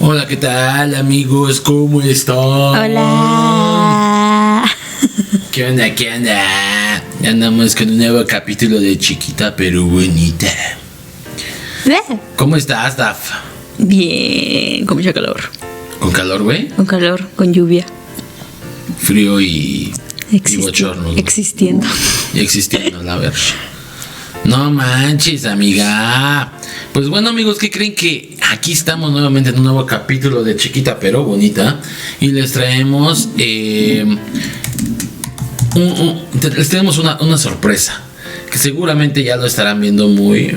Hola, ¿qué tal, amigos? ¿Cómo están? Hola. ¿Qué onda? ¿Qué onda? Andamos con un nuevo capítulo de Chiquita pero Bonita. ¿Cómo estás, Daf? Bien, con mucho calor. ¿Con calor, güey? Con calor, con lluvia. Frío y bochorno. Existiendo. Y existiendo, la verdad. No manches, amiga. Pues bueno, amigos, ¿qué creen? Que aquí estamos nuevamente en un nuevo capítulo de Chiquita pero Bonita. Y les traemos les tenemos una sorpresa, que seguramente ya lo estarán viendo muy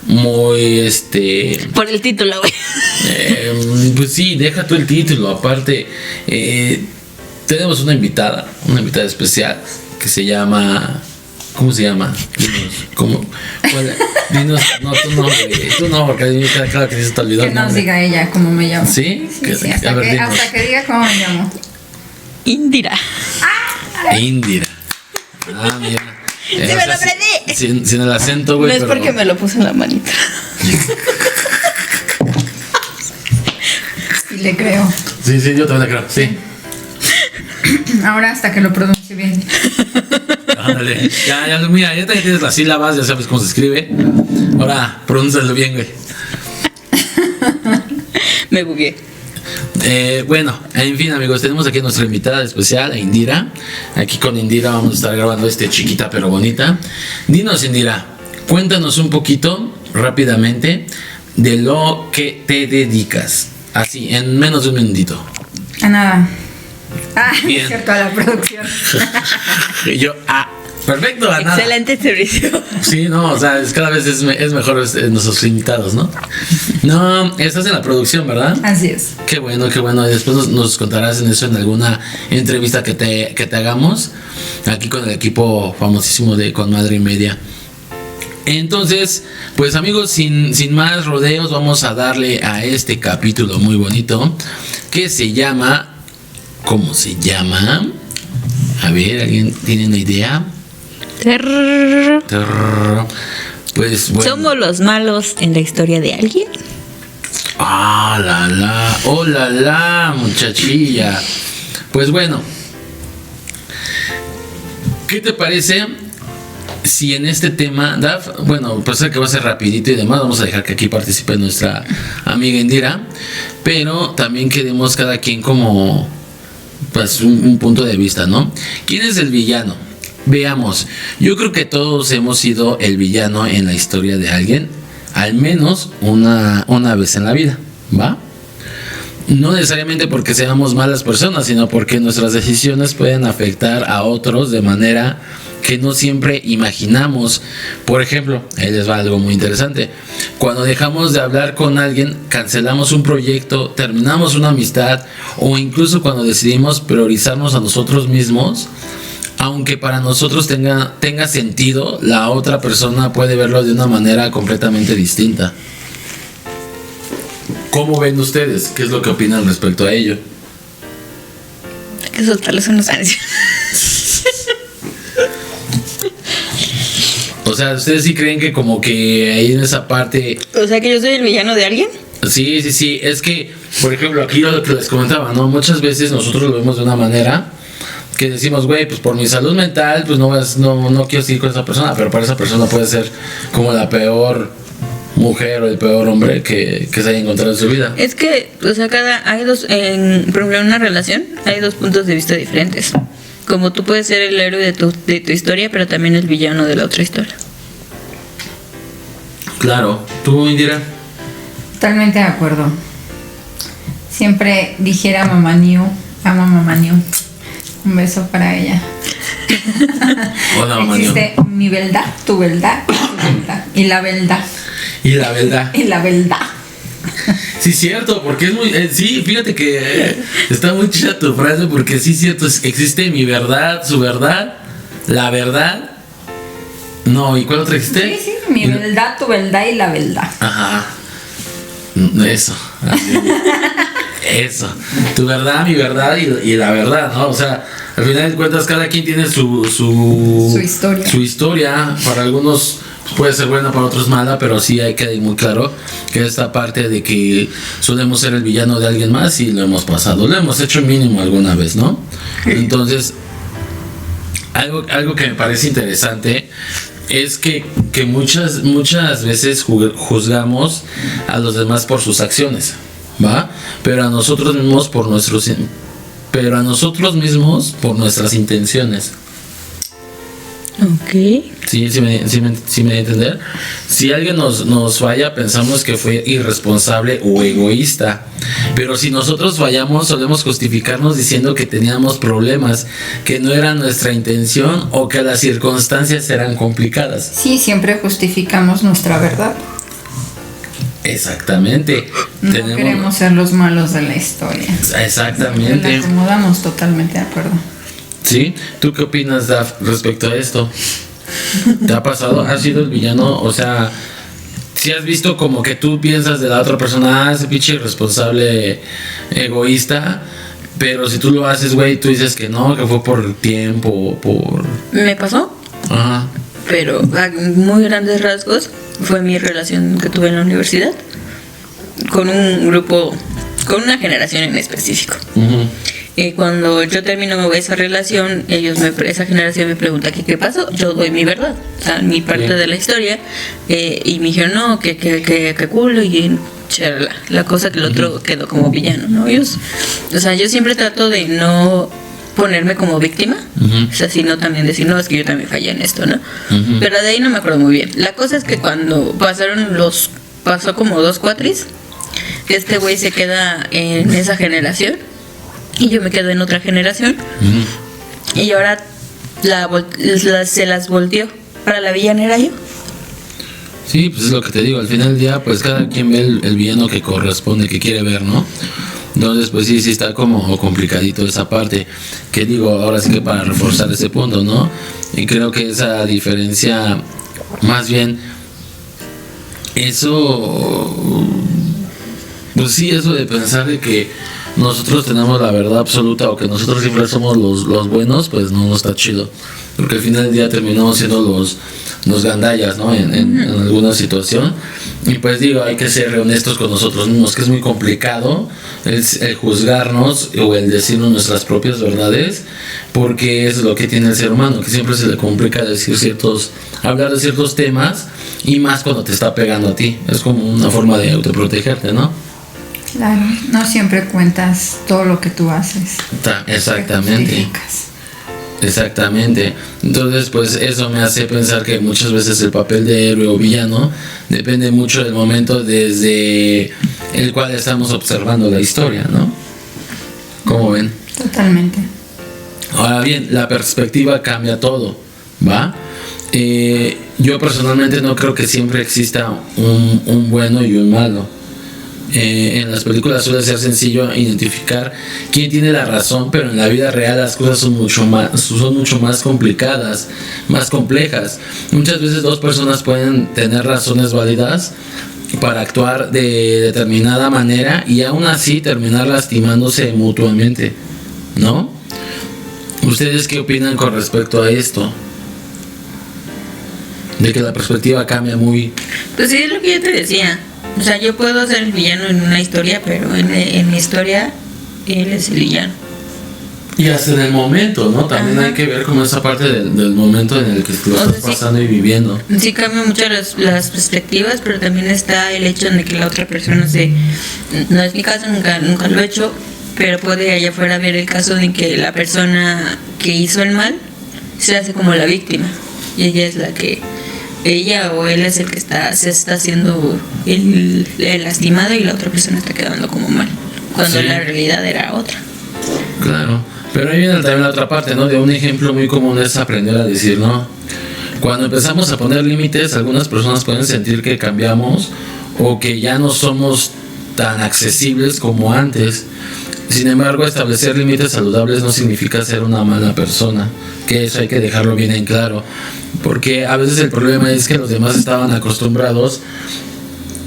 por el título, güey. Pues sí, deja tú el título. Aparte, tenemos una invitada especial que se llama... ¿Cómo se llama? Dinos, ¿cómo? Dinos, no, tú no, porque claro que se te olvidó. Que nos diga ella cómo me llamo. ¿Sí? Sí, hasta que diga cómo me llamo. Indira. Indira. Ah, mira. ¡Sí me lo aprendí! Sin el acento, güey. No es porque me lo puse en la manita. Y le creo. Sí, yo también le creo, sí. Ahora hasta que lo pronuncie bien. Ándale. Ya, mira, ya te tienes las sílabas, ya sabes cómo se escribe. Ahora, pronúncialo bien, güey. Me bugué. Bueno, en fin, amigos, tenemos aquí a nuestra invitada especial, a Indira. Aquí con Indira vamos a estar grabando Chiquita pero Bonita. Dinos, Indira, cuéntanos un poquito, rápidamente, de lo que te dedicas. Así, en menos de un minutito. A nada. Bien. Es cierto, a la producción. Yo, perfecto, a nada. Excelente servicio. Sí, no, o sea, cada vez es mejor nuestros invitados, ¿no? No, estás en la producción, ¿verdad? Así es. Qué bueno. Y después nos contarás en eso en alguna entrevista que te hagamos aquí con el equipo famosísimo de Con Madre y Media. Entonces, pues amigos, sin más rodeos, vamos a darle a este capítulo muy bonito que se llama... ¿Cómo se llama? A ver, ¿alguien tiene una idea? Pues bueno. ¿Somos los malos en la historia de alguien? Oh la, muchachilla. Pues bueno, ¿qué te parece si en este tema, Daf, bueno, pues que va a ser rapidito y demás, vamos a dejar que aquí participe nuestra amiga Indira, pero también queremos cada quien como, pues, un punto de vista, ¿no? ¿Quién es el villano? Veamos, yo creo que todos hemos sido el villano en la historia de alguien, al menos una vez en la vida, ¿va? No necesariamente porque seamos malas personas, sino porque nuestras decisiones pueden afectar a otros de manera que no siempre imaginamos. Por ejemplo, ahí les va algo muy interesante. Cuando dejamos de hablar con alguien, cancelamos un proyecto, terminamos una amistad, o incluso cuando decidimos priorizarnos a nosotros mismos, aunque para nosotros tenga sentido, la otra persona puede verlo de una manera completamente distinta. ¿Cómo ven ustedes? ¿Qué es lo que opinan respecto a ello? Hay que soltarles unos años. O sea, ¿ustedes sí creen que como que ahí en esa parte... O sea, que yo soy el villano de alguien? Sí. Es que, por ejemplo, aquí lo que les comentaba, ¿no? Muchas veces nosotros lo vemos de una manera que decimos, güey, pues por mi salud mental, pues no quiero seguir con esa persona. Pero para esa persona puede ser como la peor mujer o el peor hombre que se haya encontrado en su vida. Es que, o sea, hay dos, por ejemplo, en una relación hay dos puntos de vista diferentes. Como tú puedes ser el héroe de tu historia, pero también el villano de la otra historia. Claro. ¿Tú, Indira? Totalmente de acuerdo. Siempre dijera Mamá New. Amo a Mamá New. Un beso para ella. Hola, Mamá New. Existe mi verdad, tu verdad, tu verdad. Y la verdad. Y la verdad. Y la verdad. Sí, cierto, porque es muy... sí, fíjate que está muy chida tu frase, porque sí, cierto, existe mi verdad, su verdad, la verdad. No, ¿y cuál otra existe? Sí, mi verdad, tu verdad y la verdad. Ajá. Eso. Eso. Tu verdad, mi verdad y la verdad, ¿no? O sea, al final de cuentas cada quien tiene su historia. Su historia. Para algunos puede ser buena, para otros mala, pero sí hay que ir muy claro que esta parte de que solemos ser el villano de alguien más y lo hemos pasado, lo hemos hecho mínimo alguna vez, ¿no? Entonces, algo que me parece interesante es que muchas veces juzgamos a los demás por sus acciones, ¿va? Pero a nosotros mismos por nuestras intenciones. Ok. Sí me da a entender. Si alguien nos falla, pensamos que fue irresponsable o egoísta. Pero si nosotros fallamos, solemos justificarnos diciendo que teníamos problemas, que no era nuestra intención o que las circunstancias eran complicadas. Sí, siempre justificamos nuestra verdad. Exactamente. No queremos ser los malos de la historia. Exactamente. Nos acomodamos, totalmente de acuerdo. ¿Sí? ¿Tú qué opinas, Daf, respecto a esto? ¿Te ha pasado? ¿Has sido el villano? O sea, si has visto como que tú piensas de la otra persona, ese pinche irresponsable, egoísta, pero si tú lo haces, güey, tú dices que no, que fue por tiempo, por... ¿Me pasó? Ajá. Pero a muy grandes rasgos fue mi relación que tuve en la universidad con un grupo, con una generación en específico. Uh-huh. Cuando yo termino esa relación, esa generación me pregunta qué pasó, yo doy mi verdad, o sea, mi parte de la historia, y me dijeron, no, que culo, y charla, la cosa que el otro quedó como villano, ¿no? O sea, yo siempre trato de no ponerme como víctima, o sea, sino también decir, no, es que yo también fallé en esto, ¿no? Pero de ahí no me acuerdo muy bien. La cosa es que cuando pasó como 2 cuatris, este güey se queda en esa generación y yo me quedo en otra generación, y ahora se las volteó. Para la villana era yo. Sí, pues es lo que te digo, al final del día, pues cada quien ve el villano que corresponde, que quiere ver, ¿no? Entonces, pues sí está como complicadito esa parte, que digo, ahora sí que para reforzar ese punto, ¿no? Y creo que esa diferencia, más bien, eso, pues sí, eso de pensar de que nosotros tenemos la verdad absoluta o que nosotros siempre somos los buenos, pues no está chido, porque al final del día terminamos siendo los gandallas, ¿no? En alguna situación. Y pues digo, hay que ser honestos con nosotros mismos, que es muy complicado el juzgarnos o el decirnos nuestras propias verdades, porque es lo que tiene el ser humano, que siempre se le complica hablar de ciertos temas, y más cuando te está pegando a ti. Es como una forma de autoprotegerte, ¿no? Claro, no siempre cuentas todo lo que tú haces. Exactamente. Exactamente. Entonces, pues eso me hace pensar que muchas veces el papel de héroe o villano depende mucho del momento desde el cual estamos observando la historia, ¿no? ¿Cómo ven? Totalmente. Ahora bien, la perspectiva cambia todo, ¿va? Yo personalmente no creo que siempre exista un bueno y un malo. En las películas suele ser sencillo identificar quién tiene la razón, pero en la vida real las cosas son mucho más complicadas, más complejas. Muchas veces 2 personas pueden tener razones válidas para actuar de determinada manera y aún así terminar lastimándose mutuamente, ¿no? ¿Ustedes qué opinan con respecto a esto? De que la perspectiva cambia muy... Pues sí, es lo que yo te decía. O sea, yo puedo ser el villano en una historia, pero en mi historia él es el villano. Y hasta en el momento, ¿no? También hay que ver como esa parte del momento en el que lo estás pasando y viviendo. Sí cambia mucho las perspectivas, pero también está el hecho de que la otra persona no es mi caso, nunca lo he hecho, pero puede allá afuera ver el caso de que la persona que hizo el mal se hace como la víctima, y ella o él es el que se está haciendo el lastimado, y la otra persona está quedando como mal, cuando la realidad era otra. Claro, pero ahí viene también la otra parte, ¿no? De un ejemplo muy común es aprender a decir no. Cuando empezamos a poner límites, algunas personas pueden sentir que cambiamos o que ya no somos tan accesibles como antes. Sin embargo, establecer límites saludables no significa ser una mala persona, que eso hay que dejarlo bien en claro, porque a veces el problema es que los demás estaban acostumbrados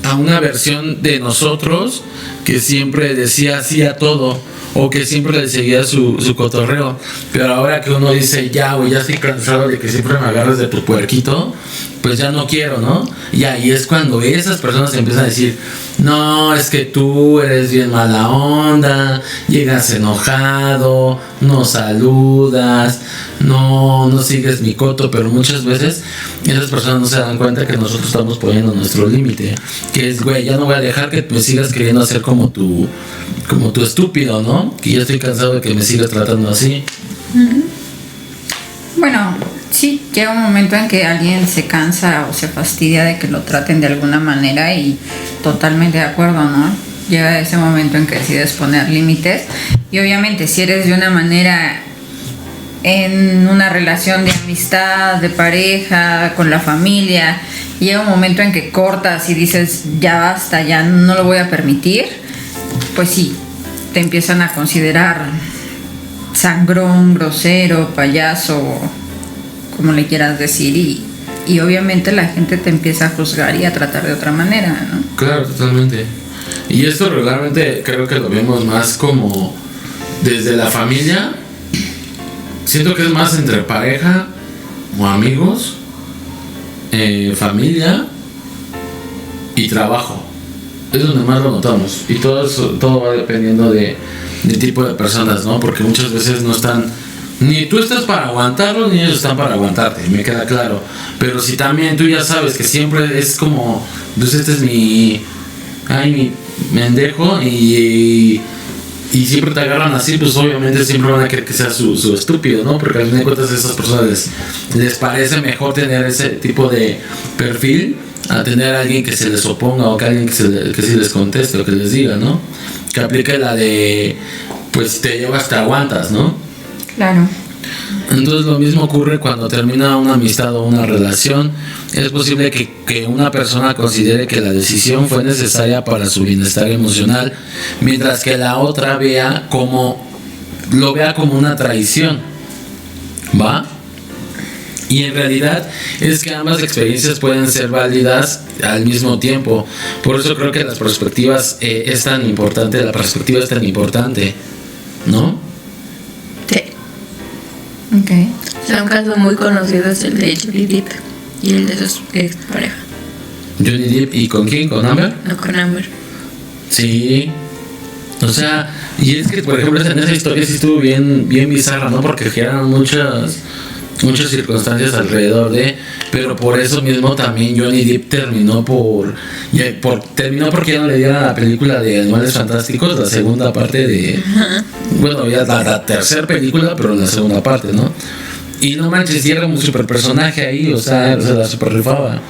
a una versión de nosotros que siempre decía sí a todo, o que siempre le seguía su cotorreo, pero ahora que uno dice ya, güey, ya estoy cansado de que siempre me agarres de tu puerquito, pues ya no quiero, ¿no? Y ahí es cuando esas personas empiezan a decir, no, es que tú eres bien mala onda, llegas enojado, no saludas, no sigues mi coto, pero muchas veces esas personas no se dan cuenta que nosotros estamos poniendo nuestro límite, que es, güey, ya no voy a dejar que me sigas queriendo hacer como tu estúpido, ¿no? Que ya estoy cansado de que me sigas tratando así. Bueno, sí, llega un momento en que alguien se cansa o se fastidia de que lo traten de alguna manera y totalmente de acuerdo, ¿no? Llega ese momento en que decides poner límites y obviamente si eres de una manera en una relación de amistad, de pareja, con la familia, llega un momento en que cortas y dices ya basta, ya no lo voy a permitir, pues sí, te empiezan a considerar sangrón, grosero, payaso, como le quieras decir, y obviamente la gente te empieza a juzgar y a tratar de otra manera, ¿no? Claro, totalmente. Y esto regularmente creo que lo vemos más como desde la familia. Siento que es más entre pareja o amigos, familia y trabajo. Es donde más lo notamos. Y todo va dependiendo de tipo de personas, ¿no? Porque muchas veces no están, ni tú estás para aguantarlo, ni ellos están para aguantarte, me queda claro. Pero si también tú ya sabes que siempre es como, pues este es mi mendejo y siempre te agarran así, pues obviamente siempre van a querer que seas su estúpido, ¿no? Porque al fin de cuentas a esas personas les parece mejor tener ese tipo de perfil a tener a alguien que se les oponga o que alguien que sí les conteste o que les diga, ¿no? Que aplique la de, pues te llevas, te aguantas, ¿no? Claro. Entonces lo mismo ocurre cuando termina una amistad o una relación. Es posible que una persona considere que la decisión fue necesaria para su bienestar emocional, mientras que la otra lo vea como una traición, ¿va? Y en realidad es que ambas experiencias pueden ser válidas al mismo tiempo. Por eso creo que las perspectivas es tan importante, la perspectiva es tan importante, ¿no? Sí. Ok. O sea, un caso muy conocido es el de Johnny Depp y el de su expareja. Johnny Depp, ¿y con quién? ¿Con Amber? No, con Amber. Sí. O sea, y es que por ejemplo en esa historia sí estuvo bien bizarra, ¿no? Porque eran muchas circunstancias alrededor de, pero por eso mismo también Johnny Depp terminó porque ya no le dieron la película de Animales Fantásticos, la segunda parte de, bueno, ya la tercera película, pero la segunda parte, ¿no? Y no manches, era un super personaje ahí, o sea, se la super rifaba.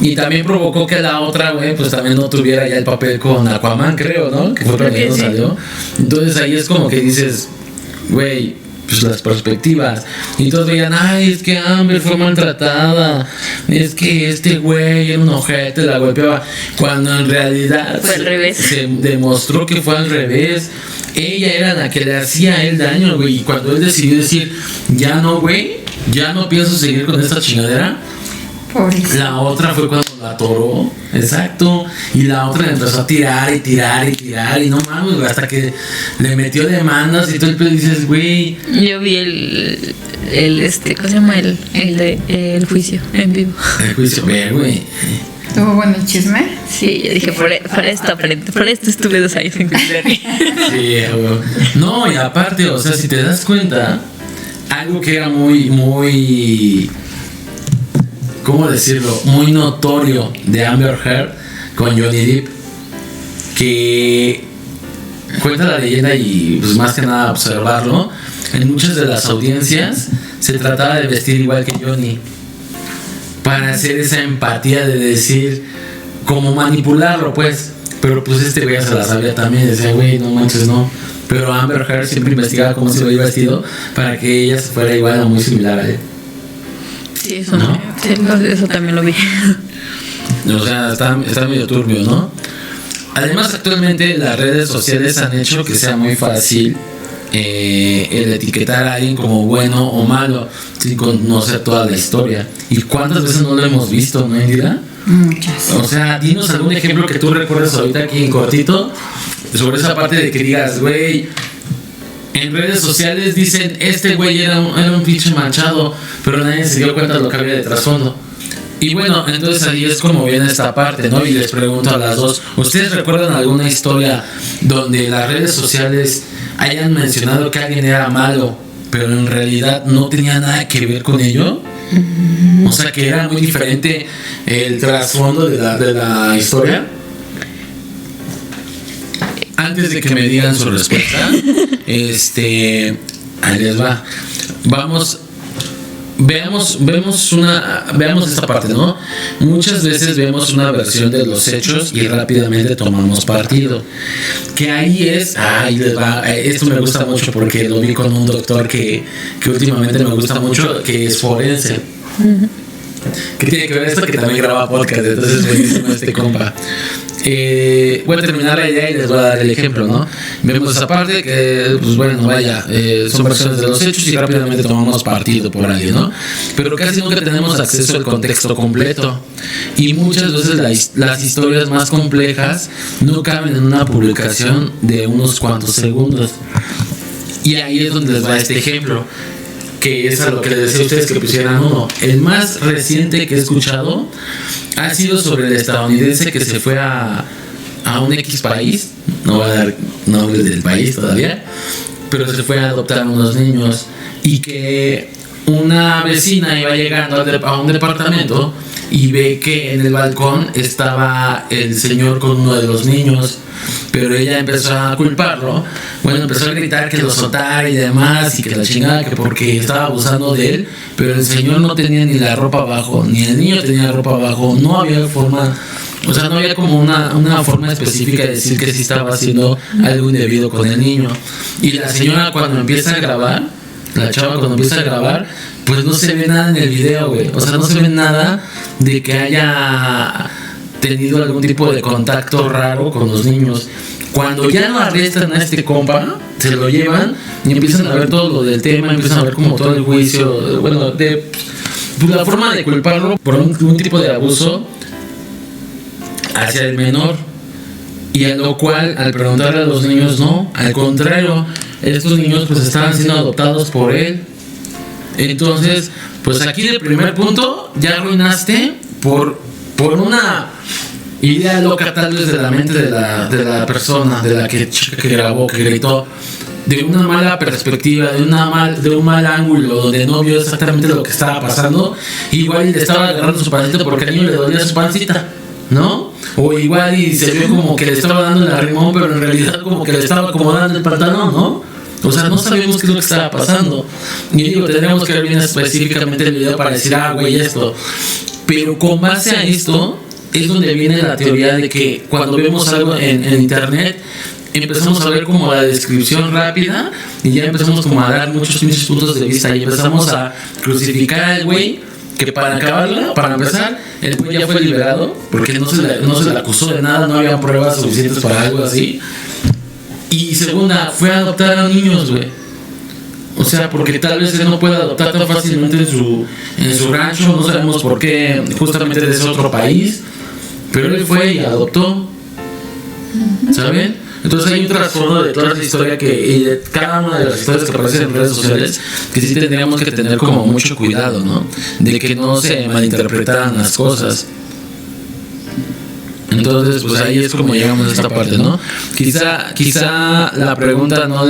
Y también provocó que la otra, güey, pues también no tuviera ya el papel con Aquaman, creo, ¿no? Que fue cuando no salió. Entonces ahí es como que dices, güey, pues las perspectivas. Y todos veían, ay, es que Amber fue maltratada, es que este güey era un ojete, la golpeaba. Cuando en realidad fue al revés. Se demostró que fue al revés. Ella era la que le hacía a él daño, güey. Y cuando él decidió decir, ya no, güey, ya no pienso seguir con esta chingadera, Pobrecito. la otra fue cuando la atoró, exacto, y la otra le empezó a tirar y no mames, güey, hasta que le metió demandas y todo el pedo, y dices, güey. Yo vi el ¿cómo se llama? El juicio en vivo. El juicio, güey. ¿Tuvo bueno el chisme? Sí, yo dije, por esto estuve 2 años en Cristiani. Sí, güey. No, y aparte, o sea, si te das cuenta, algo que era muy ¿cómo decirlo? Muy notorio de Amber Heard con Johnny Depp, que cuenta la leyenda y pues más que nada observarlo, en muchas de las audiencias se trataba de vestir igual que Johnny para hacer esa empatía de decir, como manipularlo pues, pero pues este güey se la sabía también, decía, güey, no manches, no. Pero Amber Heard siempre investigaba cómo se veía vestido para que ella se fuera igual o muy similar a él. Sí, eso, ¿no? Sí, eso también lo vi. O sea, está medio turbio, ¿no? Además, actualmente las redes sociales han hecho que sea muy fácil el etiquetar a alguien como bueno o malo sin conocer toda la historia. ¿Y cuántas veces no lo hemos visto, no, Indira? Muchas. O sea, dinos algún ejemplo que tú recuerdes ahorita aquí en cortito sobre esa parte de que digas, güey, en redes sociales dicen, este güey era un pinche manchado, pero nadie se dio cuenta de lo que había de trasfondo. Y bueno, entonces ahí es como viene esta parte, ¿no? Y les pregunto a las dos, ¿ustedes recuerdan alguna historia donde las redes sociales hayan mencionado que alguien era malo, pero en realidad no tenía nada que ver con ello? O sea, que era muy diferente el trasfondo de la historia. Antes de que me digan su respuesta, ahí les va. Veamos esta parte, ¿no? Muchas veces vemos una versión de los hechos y rápidamente tomamos partido. Que ahí les va. Esto me gusta mucho porque lo vi con un doctor que últimamente me gusta mucho, que es forense. ¿Qué tiene que ver esto? Que también graba podcast, entonces es buenísimo este compa. Voy a terminar la idea y les voy a dar el ejemplo, ¿no? Vemos esa parte que, pues bueno, vaya, son versiones de los hechos y rápidamente tomamos partido por alguien, ¿no? Pero casi nunca tenemos acceso al contexto completo y muchas veces las historias más complejas no caben en una publicación de unos cuantos segundos. Y ahí es donde les va este ejemplo, que es a lo que les decía a ustedes que pusieran uno. El más reciente que he escuchado ha sido sobre el estadounidense que se fue a un X país, no voy a dar nombres del país todavía, pero se fue a adoptar unos niños y que una vecina iba llegando a un departamento y ve que en el balcón estaba el señor con uno de los niños, pero ella empezó a culparlo. Bueno, empezó a gritar que lo soltara y demás, y que la chingada, que porque estaba abusando de él, pero el señor no tenía ni la ropa abajo, ni el niño tenía ropa abajo, no había forma, o sea, no había como una forma específica de decir que sí estaba haciendo algo indebido con el niño. Y la señora cuando empieza a grabar, la chava cuando empieza a grabar, pues no se ve nada en el video, güey, o sea, no se ve nada de que haya tenido algún tipo de contacto raro con los niños. Cuando ya lo arrestan a este compa, se lo llevan y empiezan a ver todo lo del tema, empiezan a ver como todo el juicio, bueno, de pues, la forma de culparlo por un tipo de abuso hacia el menor. Y a lo cual, al preguntarle a los niños, no, al contrario, estos niños pues estaban siendo adoptados por él. Entonces, pues aquí el primer punto ya arruinaste por una idea loca tal vez de la mente de la persona, de la chica que grabó, que gritó, de una mala perspectiva, de un mal ángulo, donde no vio exactamente lo que estaba pasando. Igual le estaba agarrando su pancita porque al niño le dolía su pancita, ¿no? O igual y se vio como que le estaba dando el arrimón, pero en realidad como que le estaba acomodando el pantalón, ¿no? O sea, no sabemos qué es lo que estaba pasando. Y digo, tendríamos que ver bien específicamente el video para decir, güey, esto. Pero con base a esto es donde viene la teoría de que cuando vemos algo en internet empezamos a ver como la descripción rápida y ya empezamos como a dar muchos puntos de vista y empezamos a crucificar al güey, que para acabarla, para empezar, el güey ya fue liberado porque no se le acusó de nada, no había pruebas suficientes para algo así. Y segunda, fue a adoptar a niños, güey. O sea, porque tal vez él no pueda adoptar tan fácilmente en su rancho, no sabemos por qué, justamente de ese otro país, pero él fue y adoptó, ¿saben? Entonces hay un trasfondo de toda esa historia y de cada una de las historias que aparecen en redes sociales que sí tendríamos que tener como mucho cuidado, ¿no? De que no se malinterpretaran las cosas. Entonces, pues ahí es como llegamos a esta parte, ¿no? Quizá la pregunta no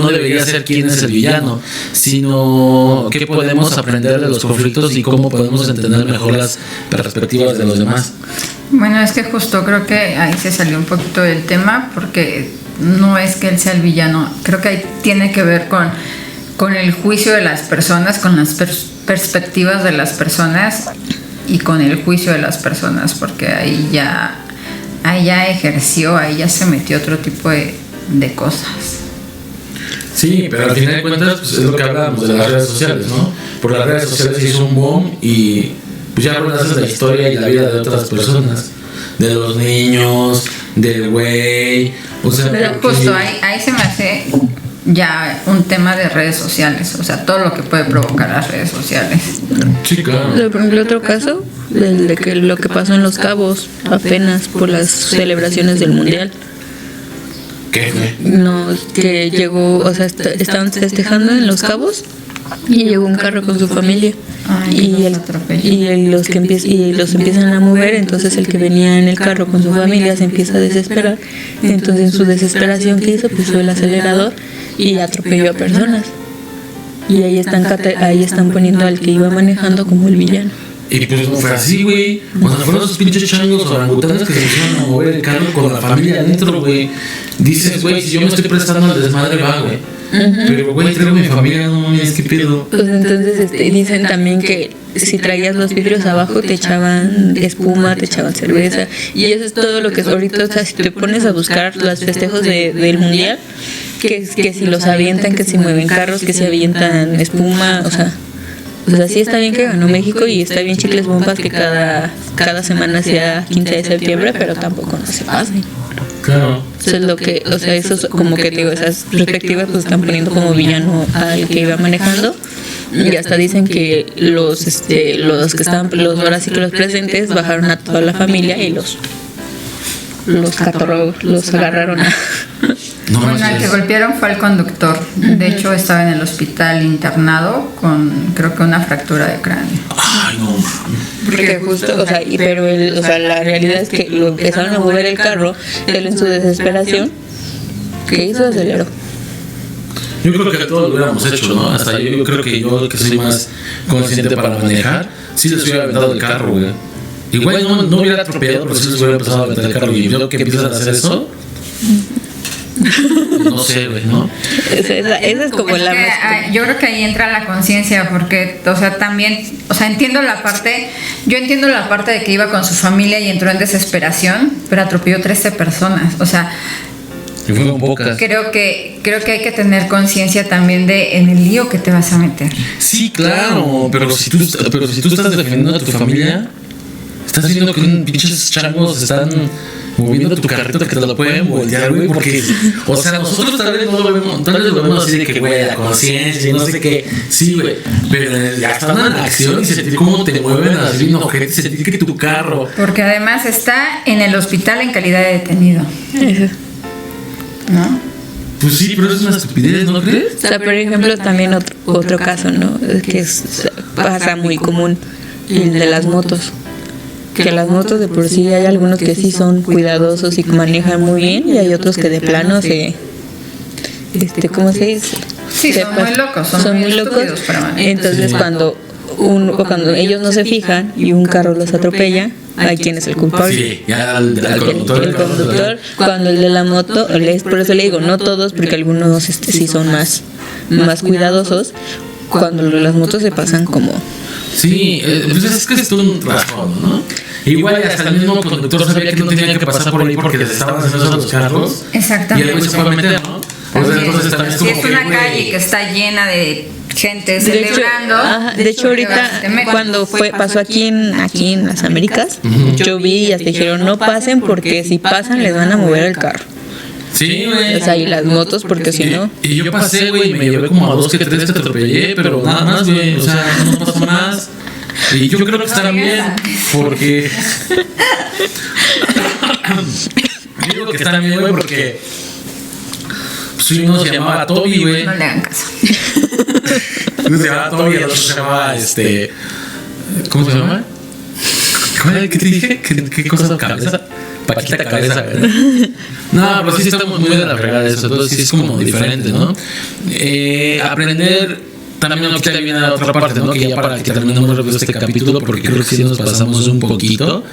debería ser quién es el villano, sino qué podemos aprender de los conflictos y cómo podemos entender mejor las perspectivas de los demás. Bueno, es que justo creo que ahí se salió un poquito del tema, porque no es que él sea el villano, creo que ahí tiene que ver con el juicio de las personas, con las perspectivas de las personas y con el juicio de las personas, porque ahí ya ejerció, ahí ya se metió otro tipo de cosas. Sí, pero al final de cuentas pues, es lo que hablábamos de las redes sociales, ¿no? Por las redes sociales se hizo un boom y pues ya arruinaste la historia y la vida de otras personas, de los niños, del güey, o sea... Pero justo ahí se me hace ya un tema de redes sociales, o sea, todo lo que puede provocar las redes sociales. Sí, claro. Por ejemplo, otro caso, el de que lo que pasó en Los Cabos, apenas por las celebraciones del Mundial. ¿Qué? No, que llegó, o sea, estaban festejando en Los Cabos Y llegó un carro con su familia. Ay, Y, los empiezan a mover. Entonces el que venía en el carro con su familia se empieza a desesperar. Entonces en su desesperación, ¿qué hizo? Puso el acelerador y atropelló a personas. Y ahí están poniendo al que iba manejando como el villano. Y pues no fue así, güey. Cuando fueron esos pinches changos orangutanes que se pusieron a mover el carro con la familia adentro, güey. Dices, güey, si yo me estoy prestando al desmadre, va, güey. Pero, güey, traigo mi familia, no mames, ¿qué pedo? Pues entonces dicen también que si traías los vidrios abajo te echaban espuma, te echaban cerveza. Y eso es todo lo que es ahorita. O sea, si te pones a buscar los festejos del mundial, que si los avientan, que si mueven carros, que si avientan espuma, o sea, sí está bien que ganó México y está bien chicles bombas que cada semana sea 15 de septiembre, pero tampoco no se pase. Claro. Eso es lo que, o sea, eso es como que digo, esas perspectivas pues están poniendo como villano al que iba manejando. Y hasta dicen que los que estaban, ahora sí que los presentes bajaron a toda la familia y los agarraron a... No, Bueno, el que golpearon fue al conductor. De hecho, estaba en el hospital internado con, creo que, una fractura de cráneo. Ay, no mames. Porque justo, o sea, la realidad es que lo empezaron a mover el carro, él en su desesperación, ¿qué hizo? Aceleró. Yo creo que todos lo hubiéramos hecho, ¿no? Hasta yo creo que yo, que soy más consciente para manejar, sí les hubiera aventado el carro, güey. Igual no hubiera atropellado, pero sí les hubiera empezado a aventar el carro. Y yo que empiezan a hacer eso, no sé, güey, ¿no? Esa es como la más... Yo creo que ahí entra la conciencia, porque, o sea, también, o sea, entiendo la parte de que iba con su familia y entró en desesperación, pero atropelló 13 personas, o sea... Y fueron pocas. Creo que hay que tener conciencia también de en el lío que te vas a meter. Sí, claro, pero si tú estás defendiendo a tu familia, estás viendo que un pinches changos están moviendo tu carrito que te lo pueden voltear, güey, porque, o sea, nosotros tal vez no lo vemos, tal vez lo vemos así de que, güey, la conciencia y no sé qué, sí, güey, pero ya están en acción y sentir cómo te mueven así, no, gente, sentir que tu carro. Porque además está en el hospital en calidad de detenido, ¿no? Pues sí, pero es una estupidez, ¿no crees? O sea, por ejemplo, también otro caso, ¿no? Que pasa muy común, el de las motos. Que las motos de por sí hay algunos que sí son cuidadosos y manejan muy bien, y hay otros que de plano ¿cómo se dice? Sí, son muy locos, son muy locos. Entonces cuando ellos no se fijan y un carro los atropella, ¿a quién es el culpable? Sí, ya al conductor. El conductor, cuando el de la moto, por eso le digo, no todos, porque algunos sí son más cuidadosos, cuando las motos se pasan como... Sí, pues es que es todo un trasfondo, ¿no? Igual hasta el mismo conductor sabía que no tenía que pasar por ahí porque les estaban haciendo eso a los carros. Exactamente. Y el güey se fue a meter, ¿no? Entonces también es Si como es una que, calle que está llena de gente De celebrando. hecho ahorita cuando pasó aquí en las Américas, yo vi y hasta dijeron no pasen porque si pasan les van a mover el carro. Sí, güey. O sea, y las motos porque si no... Y yo pasé, güey, y me llevé como a 2 que 3 que te atropellé, pero nada más, güey, o sea, no pasó más. Y yo creo que está bien, porque... Digo que está bien, güey, porque... Pues uno se llamaba Toby, güey. No le hagan caso. Uno se llamaba Toby y el otro se llamaba, ¿cómo se llama? ¿Qué te dije? ¿Qué cosa? ¿Cabeza? Paquita cabeza, ¿verdad? No, pero sí estamos muy de la fregada eso. Entonces sí es como diferente, ¿no? Aprender también lo que viene a otra parte, ¿no? Que ya para que terminemos este capítulo, porque creo que sí nos pasamos un poquito.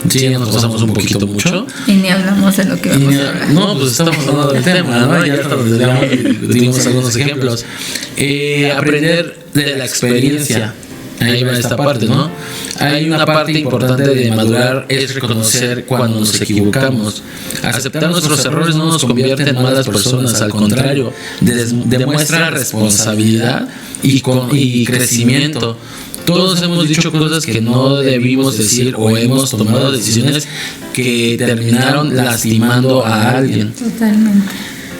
Sí, nos pasamos un poquito mucho. Y ni hablamos de lo que vamos a hablar. No, pues estamos hablando del tema, ¿no? Ya hasta dimos algunos ejemplos. Aprender de la experiencia. Ahí va esta parte, ¿no? Hay una parte importante de madurar, es reconocer cuando nos equivocamos. Aceptar nuestros errores no nos convierte en malas personas, al contrario, demuestra responsabilidad y crecimiento. Todos hemos dicho cosas que no debimos decir o hemos tomado decisiones que terminaron lastimando a alguien. Totalmente.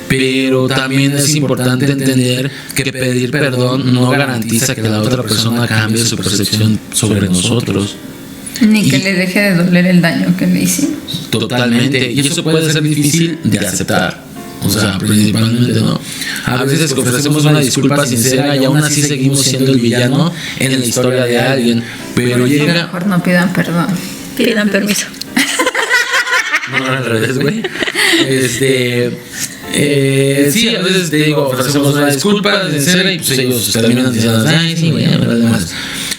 Pero también es importante entender que pedir perdón no garantiza que la otra persona cambie su percepción sobre nosotros. Ni que le deje de doler el daño que le hicimos. Totalmente. Y eso puede ser difícil de aceptar. o sea, principalmente, ¿no? A veces ofrecemos una disculpa sincera y aún así seguimos siendo el villano en la historia de alguien, pero llega... Mejor no pidan perdón. Pidan permiso. No, al revés, güey. Sí, a veces te digo, ofrecemos una disculpa sincera y pues ellos terminan diciendo, ay, sí, güey, más.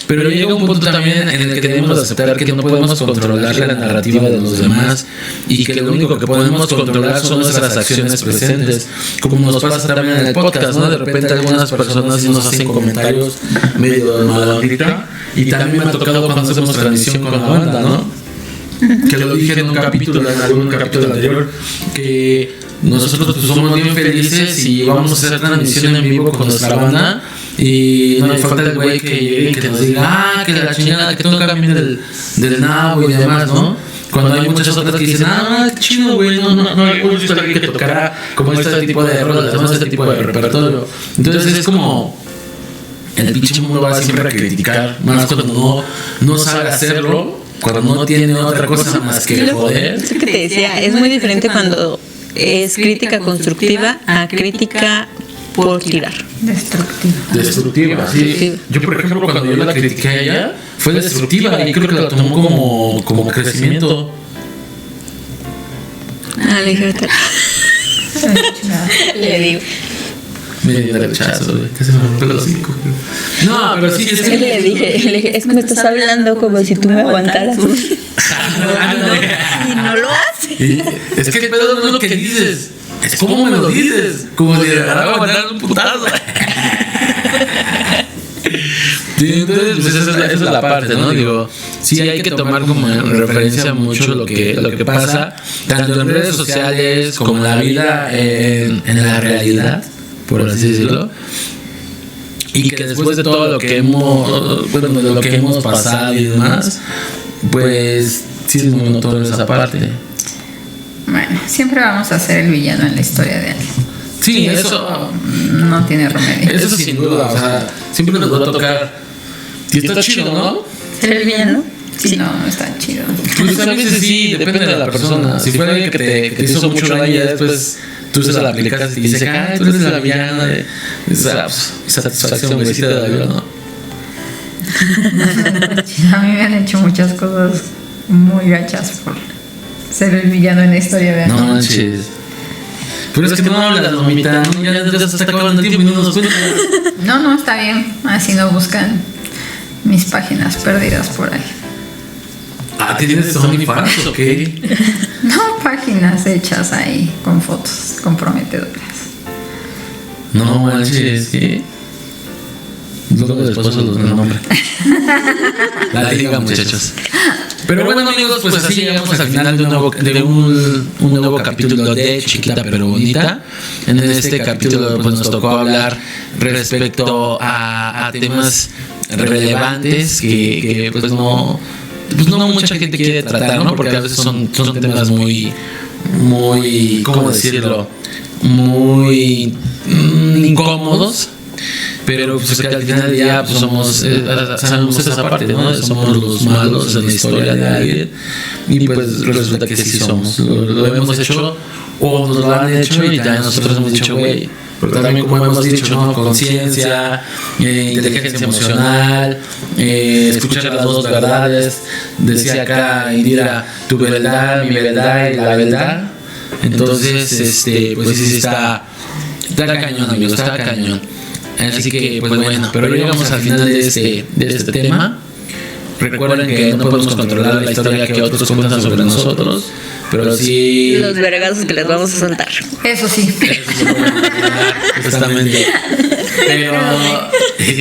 Pero llega un punto también en el que debemos aceptar que no podemos controlar la narrativa de los demás y que lo único que podemos controlar son nuestras acciones presentes, como nos pasa también en el podcast, ¿no? De repente algunas personas nos hacen comentarios medio de mala ondita, y también me ha tocado cuando hacemos transmisión con la banda, ¿no? Que lo dije en un capítulo, en algún capítulo anterior, que nosotros pues, somos bien felices y vamos a hacer transmisión en vivo con nuestra banda y no le falta el güey que llegue y que nos diga, que la chingada, que tengo que cambiar del nabo y demás, ¿no? Cuando hay muchas otras que dicen, qué chido, güey, no hay gusto alguien que tocara como este tipo de rolas, ¿no? Este tipo de repertorio. Entonces es como... el pinche mundo va siempre a criticar, más cuando no sabe hacerlo, cuando no tiene otra cosa más que joder. Es que te decía, es muy diferente cuando es crítica constructiva a crítica por tirar. Destructiva, sí. Yo, por ejemplo, cuando yo la critiqué a ella, fue destructiva y creo que la tomó como crecimiento. Le dije, le digo. Me dio rechazo, güey. Que se me rompe los hocico. No, pero sí, es que le dije, es que me estás hablando como si tú me aguantaras. Y no lo haces. Es que el pedo no es lo que dices, es cómo me lo dices. Como si agarraba a aguantar un putazo. Sí, entonces, pues esa es la parte, ¿no? Digo, sí hay que tomar como en referencia mucho lo que pasa, tanto en redes sociales como en la vida, en la realidad, por así decirlo, y que después de todo lo que hemos pasado y demás, pues sí es muy notorio esa parte. Bueno, siempre vamos a ser el villano en la historia de alguien. Sí, eso no tiene remedio. Eso sin duda, o sea, siempre nos va a tocar. Y está chido, ¿no? ¿Ser el villano? Sí. No está chido. Pues a veces sí, depende de la persona. Si fuera alguien que te hizo mucho daño y después tú se la aplicas y dices, tú eres la villana de esa satisfacción besita de la vida, ¿no? A mí me han hecho muchas cosas muy gachas por ser el villano en la historia de alguien. No manches. Pero es que no hablas, mamita, ¿no? Ya se está acabando el tiempo y no nos cuentas. No, está bien. Así no buscan mis páginas perdidas por ahí. ¿Tienes OnlyFans o qué? No, páginas hechas ahí con fotos comprometedoras. No manches, ¿qué? Luego después los nombres. La liga, muchachos. Pero bueno, amigos, pues así llegamos al final de un nuevo capítulo de Chiquita pero Bonita. En este capítulo pues nos tocó hablar respecto a temas relevantes que pues no mucha gente quiere tratar, ¿no? Porque a veces son temas muy, ¿cómo decirlo? Muy incómodos. Pero pues que al final del día pues sabemos esa parte, ¿no? Somos los malos en la historia de alguien. Y pues resulta que sí somos. Lo hemos hecho o nos lo han hecho y ya nosotros hemos dicho, güey. Pero también como hemos dicho, ¿no? Conciencia, inteligencia emocional, escuchar las dos verdades. Decía acá Indira, tu verdad, mi verdad y la verdad. Entonces, pues sí está cañón, amigos, está cañón. Así que, pues bueno, pero llegamos al final de este tema. Recuerden que no podemos controlar la historia que otros cuentan sobre nosotros, pero sí los vergazos que les vamos a soltar. Eso sí. Justamente. Pero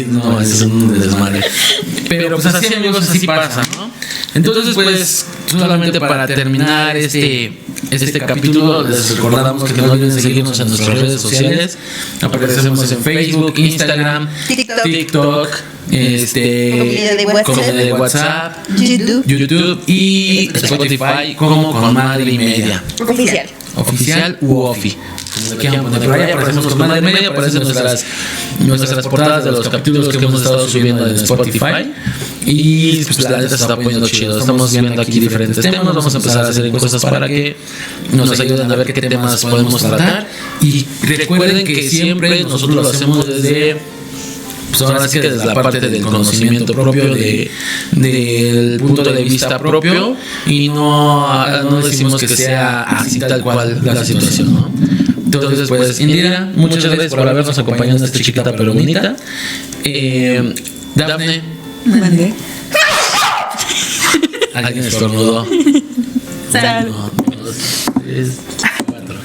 no, eso es un desmadre. Pero pues así, amigos, así pasa, ¿no? Entonces, pues solamente para terminar este capítulo, les recordamos que no olviden seguirnos en nuestras redes sociales. Aparecemos en Facebook, Instagram, TikTok, comunidad de WhatsApp, YouTube y Spotify como Con Madre y Media. Oficial Oficial u Ofi, como donde quieran poner. Por ahí aparecemos con Madre Media, aparecen nuestras portadas de los capítulos que hemos estado subiendo en Spotify. Y pues la neta se está poniendo chido. Estamos viendo aquí diferentes temas. Vamos a empezar a hacer cosas para que nos ayuden a ver qué temas podemos tratar. Y recuerden que siempre nosotros lo hacemos desde, pues ahora sí que desde la parte del conocimiento propio, del punto de vista propio, y no decimos que sea así tal cual la situación, ¿no? Entonces, pues, Indira, muchas gracias por habernos acompañado en esta chiquita pero bonita. Dafne. Mandé. Alguien estornudó. Sal. 1, 2, 3, 4.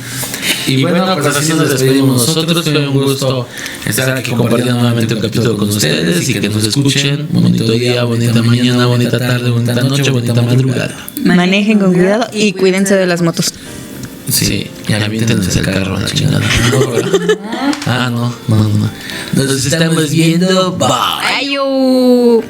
Y bueno, pues así nos despedimos nosotros. Fue un gusto estar aquí compartiendo nuevamente un capítulo con ustedes y que nos escuchen. Bonito día, bonita mañana, bonita tarde, bonita noche, bonita madrugada. Manejen con cuidado y cuídense de las motos. Sí, y aviéntense el carro a la chingada. No. Nos estamos viendo. Bye. Ayú.